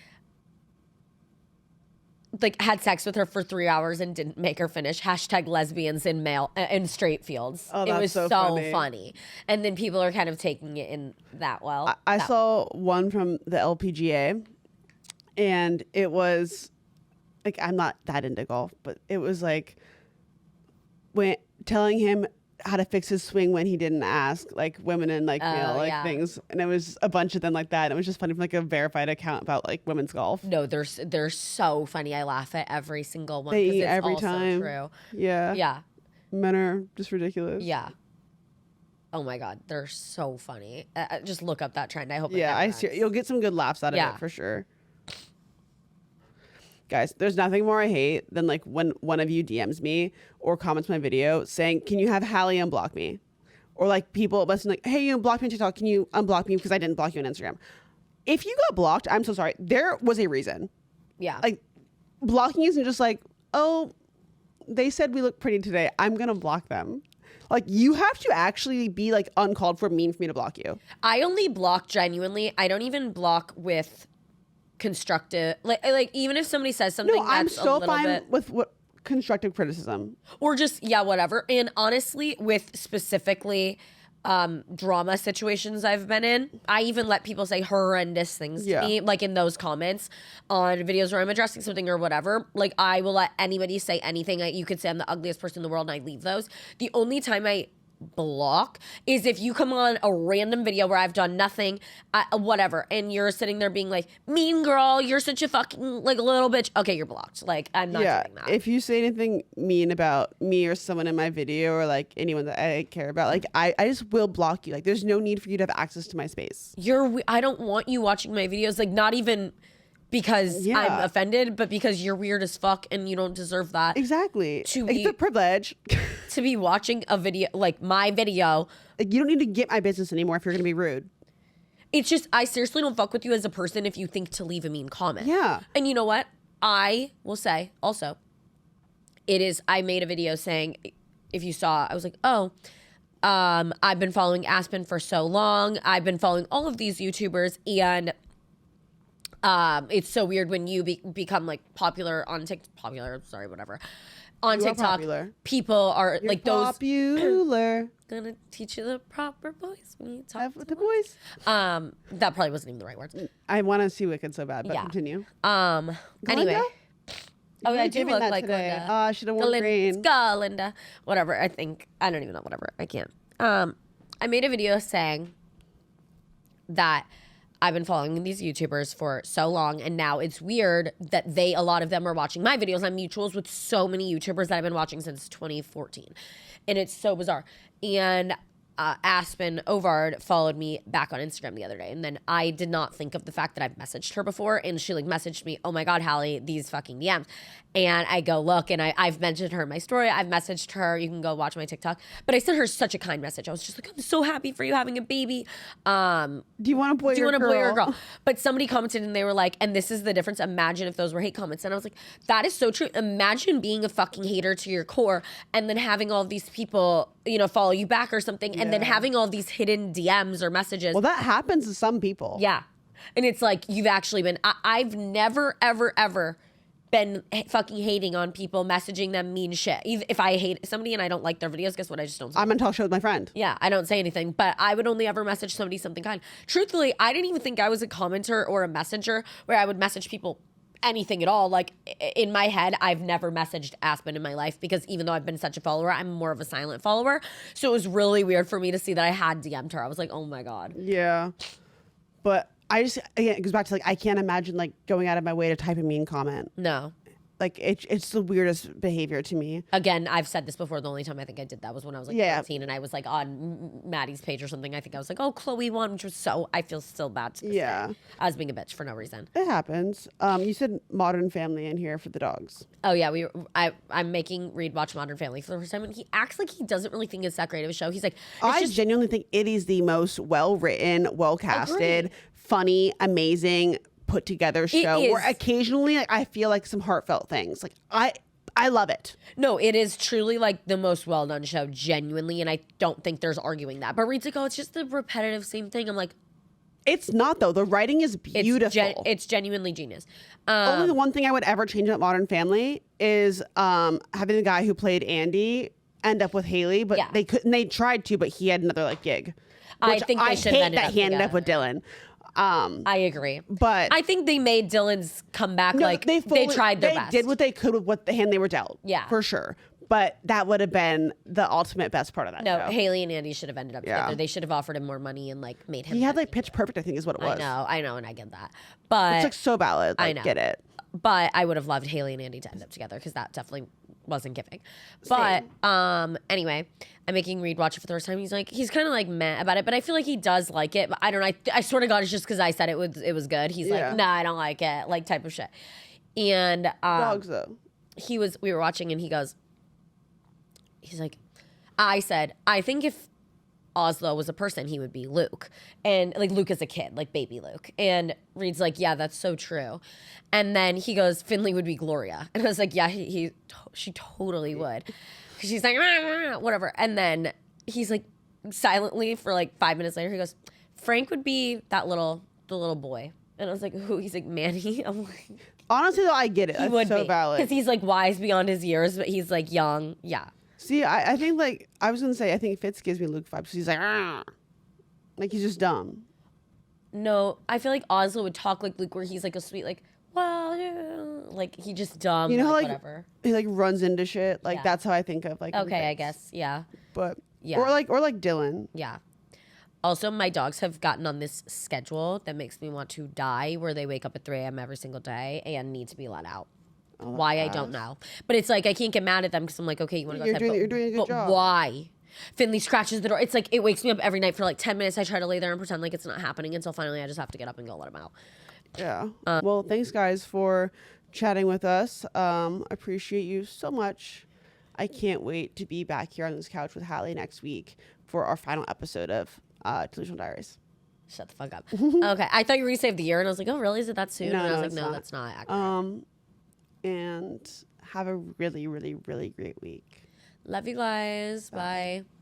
like had sex with her for 3 hours and didn't make her finish. # lesbians in straight fields. Oh, it that's was so funny. And then people are kind of taking it in that well. I saw one from the LPGA, and it was like, I'm not that into golf, but it was like when telling him how to fix his swing when he didn't ask, like women and like male things, and it was a bunch of them like that. And it was just funny from like a verified account about like women's golf. No, they're so funny. I laugh at every single one. They eat it's every also time. True. Yeah. Men are just ridiculous. Yeah. Oh my god, they're so funny. Just look up that trend. I hope. Yeah, I see. You'll get some good laughs out of it for sure. Guys, there's nothing more I hate than like when one of you DMs me or comments my video saying, "Can you have Hallie unblock me?" Or like people messaging like, "Hey, you blocked me on TikTok. Can you unblock me because I didn't block you on Instagram?" If you got blocked, I'm so sorry. There was a reason. Yeah. Like blocking isn't just like, "Oh, they said we look pretty today, I'm gonna block them." Like you have to actually be like uncalled for mean for me to block you. I only block genuinely. I don't even block with constructive, like even if somebody says something. No, I'm so fine bit, with what constructive criticism or just whatever. And honestly, with specifically drama situations I've been in, I even let people say horrendous things to me, like in those comments on videos where I'm addressing something or whatever. Like I will let anybody say anything. You could say I'm the ugliest person in the world and I leave those. The only time I block is if you come on a random video where I've done nothing, whatever, and you're sitting there being like, "Mean girl, you're such a fucking like little bitch." Okay, you're blocked. Like I'm not doing that. If you say anything mean about me or someone in my video or like anyone that I care about, like I just will block you. Like there's no need for you to have access to my space. I don't want you watching my videos. Like not even because Yeah. I'm offended, but because you're weird as fuck and you don't deserve that. Exactly. To It's be- a privilege. To be watching a video, like my video, Like, you don't need to get my business anymore if you're going to be rude. it's just, I seriously don't fuck with you as a person if you think to leave a mean comment. Yeah. And you know what? I will say also, I made a video saying, if you saw, I was like, I've been following Aspen for so long. I've been following all of these YouTubers, and it's so weird when you become like popular on TikTok. On You are TikTok, popular. people are You're like those. popular. Gonna teach you the proper voice when you talk. Have the voice. That probably wasn't even the right words. I want to see Wicked so bad, but Yeah. continue. Anyway. Glinda? Oh, You're I do giving look that like today. Linda. I should have worn green. Linda. Whatever. I don't even know. Whatever. I can't. I made a video saying that I've been following these YouTubers for so long, and now it's weird that a lot of them are watching my videos. I'm mutuals with so many YouTubers that I've been watching since 2014, and it's so bizarre. And Aspen Ovard followed me back on Instagram the other day, and then I did not think of the fact that I've messaged her before, and she like messaged me, "Oh my God, Hallie, these fucking DMs," and I go look, and I've mentioned her in my story. I've messaged her. You can go watch my TikTok, but I sent her such a kind message. I was just like, "I'm so happy for you having a baby. Do you want a boy? Do you or want a a boy or a girl?" But somebody commented and they were like, and this is the difference. Imagine if those were hate comments. And I was like, that is so true. Imagine being a fucking hater to your core and then having all these people, follow you back or something. And then having all these hidden DMs or messages. Well, that happens to some people. Yeah. And it's like, you've actually been, I've never, ever, ever been fucking hating on people, messaging them mean shit. If I hate somebody and I don't like their videos, guess what? I just don't say I'm on talk show with my friend. yeah, I don't say anything, but I would only ever message somebody something kind. Truthfully, I didn't even think I was a commenter or a messenger where I would message people anything at all. Like in my head, I've never messaged Aspen in my life because even though I've been such a follower, I'm more of a silent follower. So it was really weird for me to see that I had DM'd her. I was like, oh my God. Yeah. But again, it goes back to I can't imagine going out of my way to type a mean comment. No. It's the weirdest behavior to me. Again, I've said this before. The only time I think I did that was when I was like Yeah. 13 and I was like on Maddie's page or something. I think I was like, oh, Chloe won, which was I feel still bad to this Yeah. day. I was being a bitch for no reason. It happens. You said Modern Family in here for the dogs. Oh yeah, I'm making Reed watch Modern Family for the first time, and he acts like he doesn't really think it's that great of a show. He's like, I genuinely think it is the most well-written, well-casted, funny, amazing, put-together show. is. Where occasionally I feel like some heartfelt things. I love it. no, it is truly like the most well done show, genuinely, and I don't think there's arguing that. But Reed's like, oh, it's just the repetitive same thing. I'm like, It's not though. The writing is beautiful. it's genuinely genius. Only the one thing I would ever change about Modern Family is having the guy who played Andy end up with Haley, but Yeah. they couldn't. They tried to, but he had another gig. I Which think they should have hate ended that up he ended together. up with Dylan. I agree, But I think they made Dylan's comeback they tried their best. They did what they could with what the hand they were dealt. Yeah. for sure. But that would have been the ultimate best part of that No, show. Haley and Andy should have ended up Yeah. together. They should have offered him more money and made him. He had happy. Pitch Perfect, I think is what it was. I know, and I get that, but It's so valid. I know. Get it. But I would have loved Haley and Andy to end up together because that definitely wasn't giving. But anyway, I'm making Reed watch it for the first time. He's kind of meh about it, but I feel like he does like it. But I don't know. I swear to God, it's just because I said it was good. He's Yeah. like, nah, I don't like it, type of shit. And Dogs though. we were watching and he's like, I said, I think if Oslo was a person, he would be Luke. And Luke is a kid, baby Luke. And Reed's like, yeah, that's so true. And then he goes, Finley would be Gloria. And I was like, yeah, she totally would. Cause she's like, "Rah, rah," whatever. And then he's silently for 5 minutes later, he goes, Frank would be the little boy. And I was like, who? He's like, Manny. I'm like, Honestly though, I get it. he That's would so be. valid. Because he's wise beyond his years, but he's young. Yeah. See, I think I was gonna say I think Fitz gives me Luke vibes. He's he's just dumb. No, I feel like Oslo would talk like Luke, where he's a sweet, well, yeah, he just dumb, You know, whatever. He runs into shit. Yeah. That's how I think of Okay, I guess, yeah, But Yeah. or like Dylan. yeah. Also, my dogs have gotten on this schedule that makes me want to die, where they wake up at 3 a.m. every single day and need to be let out. Why, I don't know. But it's I can't get mad at them because I'm okay, you want to go outside. You're doing a good but job. why? Finley scratches the door. It's it wakes me up every night for 10 minutes. I try to lay there and pretend it's not happening until finally I just have to get up and go let him out. Yeah. Well, thanks guys for chatting with us. Appreciate you so much. I can't wait to be back here on this couch with Hallie next week for our final episode of Delusional Diaries. Shut the fuck up. Okay, I thought you were gonna save the year, and I was like, oh, really? Is it that soon? No, and I was no, like, it's no, not. that's not accurate. And have a really, really, really great week. Love you guys. Bye.